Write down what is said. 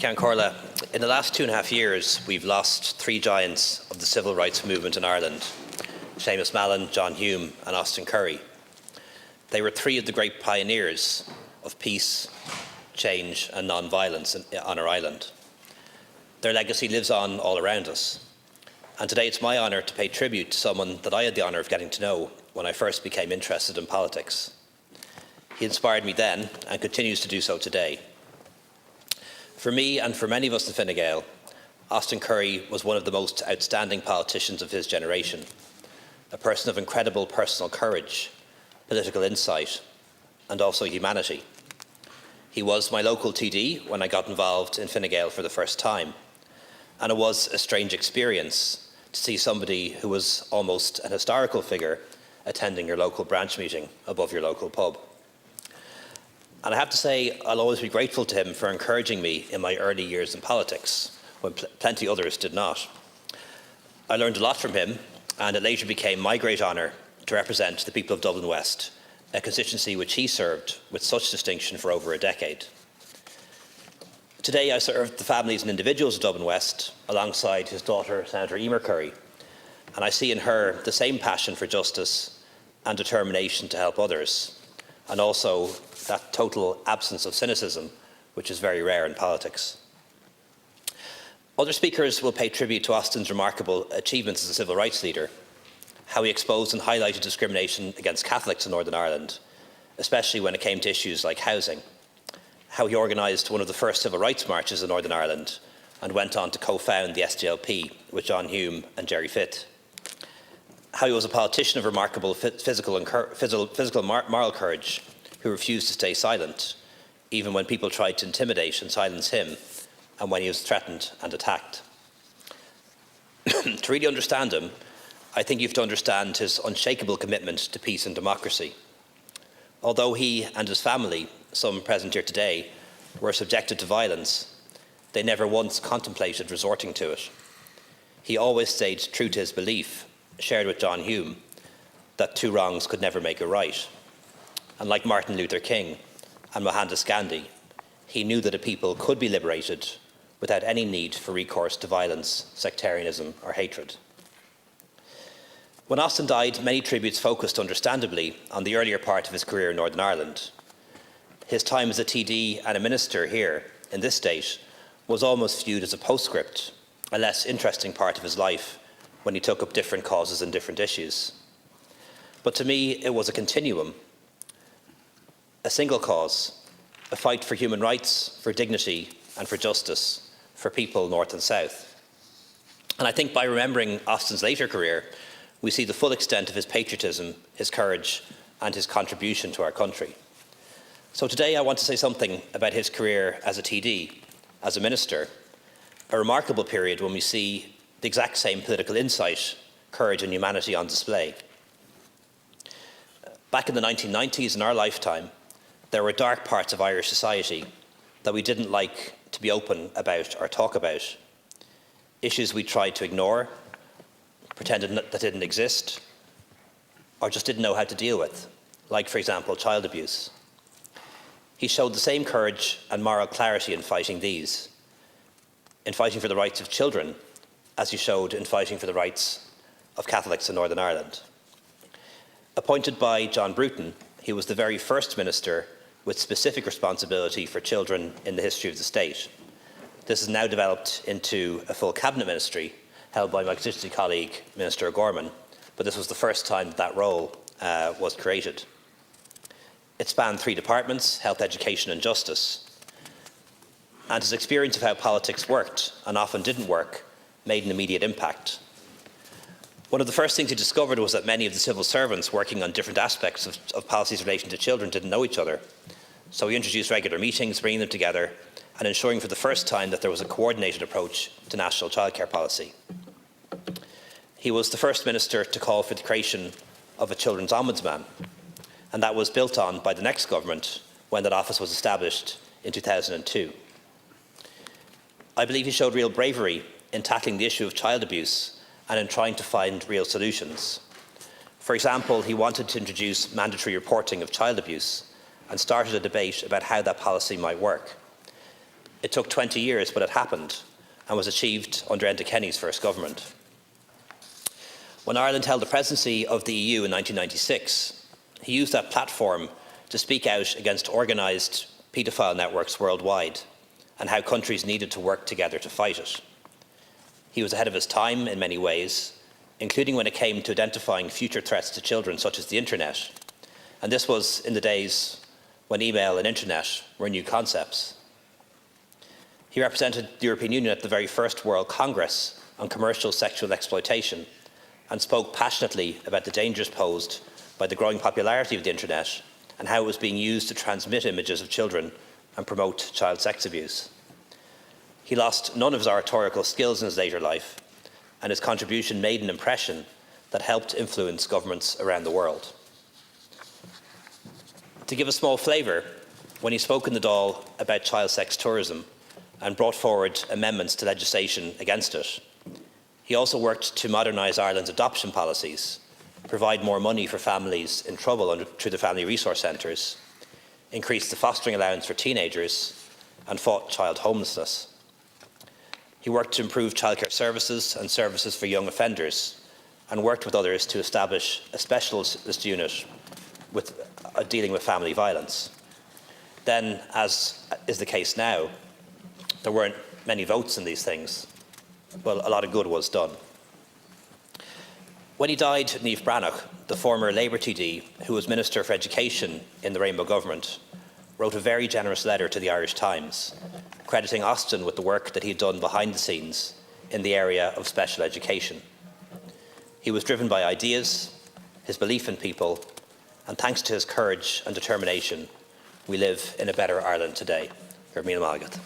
Ceann Comhairle, in the last 2.5 years, we've lost three giants of the civil rights movement in Ireland: Seamus Mallon, John Hume and Austin Currie. They were three of the great pioneers of peace, change and non-violence on our island. Their legacy lives on all around us. And today it's my honour to pay tribute to someone that I had the honour of getting to know when I first became interested in politics. He inspired me then and continues to do so today. For me and for many of us in Fine Gael, Austin Currie was one of the most outstanding politicians of his generation, a person of incredible personal courage, political insight and also humanity. He was my local TD when I got involved in Fine Gael for the first time, and it was a strange experience to see somebody who was almost an historical figure attending your local branch meeting above your local pub. And I have to say, I'll always be grateful to him for encouraging me in my early years in politics, when plenty others did not. I learned a lot from him, and it later became my great honour to represent the people of Dublin West, a constituency which he served with such distinction for over a decade. Today I serve the families and individuals of Dublin West alongside his daughter, Senator Emer Currie, and I see in her the same passion for justice and determination to help others, and also that total absence of cynicism, which is very rare in politics. Other speakers will pay tribute to Austin's remarkable achievements as a civil rights leader, how he exposed and highlighted discrimination against Catholics in Northern Ireland, especially when it came to issues like housing, how he organised one of the first civil rights marches in Northern Ireland and went on to co-found the SDLP with John Hume and Gerry Fitt, how he was a politician of remarkable physical and moral courage, who refused to stay silent, even when people tried to intimidate and silence him, and when he was threatened and attacked. To really understand him, I think you have to understand his unshakable commitment to peace and democracy. Although he and his family, some present here today, were subjected to violence, they never once contemplated resorting to it. He always stayed true to his belief, shared with John Hume, that two wrongs could never make a right. And like Martin Luther King and Mohandas Gandhi, he knew that a people could be liberated without any need for recourse to violence, sectarianism or hatred. When Austin died, many tributes focused understandably on the earlier part of his career in Northern Ireland. His time as a TD and a minister here in this state was almost viewed as a postscript, a less interesting part of his life when he took up different causes and different issues. But to me, it was a continuum, a single cause, a fight for human rights, for dignity and for justice, for people north and south. And I think by remembering Austin's later career, we see the full extent of his patriotism, his courage and his contribution to our country. So today I want to say something about his career as a TD, as a minister, a remarkable period when we see the exact same political insight, courage and humanity on display. Back in the 1990s, in our lifetime, there were dark parts of Irish society that we didn't like to be open about or talk about. Issues we tried to ignore, pretended that didn't exist, or just didn't know how to deal with, like, for example, child abuse. He showed the same courage and moral clarity in fighting these, in fighting for the rights of children, as he showed in fighting for the rights of Catholics in Northern Ireland. Appointed by John Bruton, he was the very first minister with specific responsibility for children in the history of the state. This has now developed into a full cabinet ministry held by my constituency colleague, Minister O'Gorman, but this was the first time that role was created. It spanned three departments: health, education and justice. And his experience of how politics worked, and often didn't work, made an immediate impact. One of the first things he discovered was that many of the civil servants working on different aspects of policies relating to children didn't know each other. So he introduced regular meetings, bringing them together and ensuring for the first time that there was a coordinated approach to national childcare policy. He was the first minister to call for the creation of a children's ombudsman, and that was built on by the next government when that office was established in 2002. I believe he showed real bravery in tackling the issue of child abuse and in trying to find real solutions. For example, he wanted to introduce mandatory reporting of child abuse and started a debate about how that policy might work. It took 20 years, but it happened and was achieved under Enda Kenny's first government. When Ireland held the presidency of the EU in 1996, he used that platform to speak out against organised paedophile networks worldwide and how countries needed to work together to fight it. He was ahead of his time in many ways, including when it came to identifying future threats to children, such as the internet. And this was in the days when email and internet were new concepts. He represented the European Union at the very first World Congress on commercial sexual exploitation and spoke passionately about the dangers posed by the growing popularity of the internet and how it was being used to transmit images of children and promote child sex abuse. He lost none of his oratorical skills in his later life, and his contribution made an impression that helped influence governments around the world. To give a small flavour, when he spoke in the Dáil about child sex tourism and brought forward amendments to legislation against it, he also worked to modernise Ireland's adoption policies, provide more money for families in trouble through the family resource centres, increase the fostering allowance for teenagers, and fought child homelessness. He worked to improve childcare services and services for young offenders, and worked with others to establish a specialist unit dealing with family violence. Then, as is the case now, there weren't many votes in these things. Well, a lot of good was done. When he died, Niamh Brannach, the former Labour TD, who was Minister for Education in the Rainbow government, wrote a very generous letter to the Irish Times, crediting Austin with the work that he had done behind the scenes in the area of special education. He was driven by ideas, his belief in people, and thanks to his courage and determination, we live in a better Ireland today. Míle magat.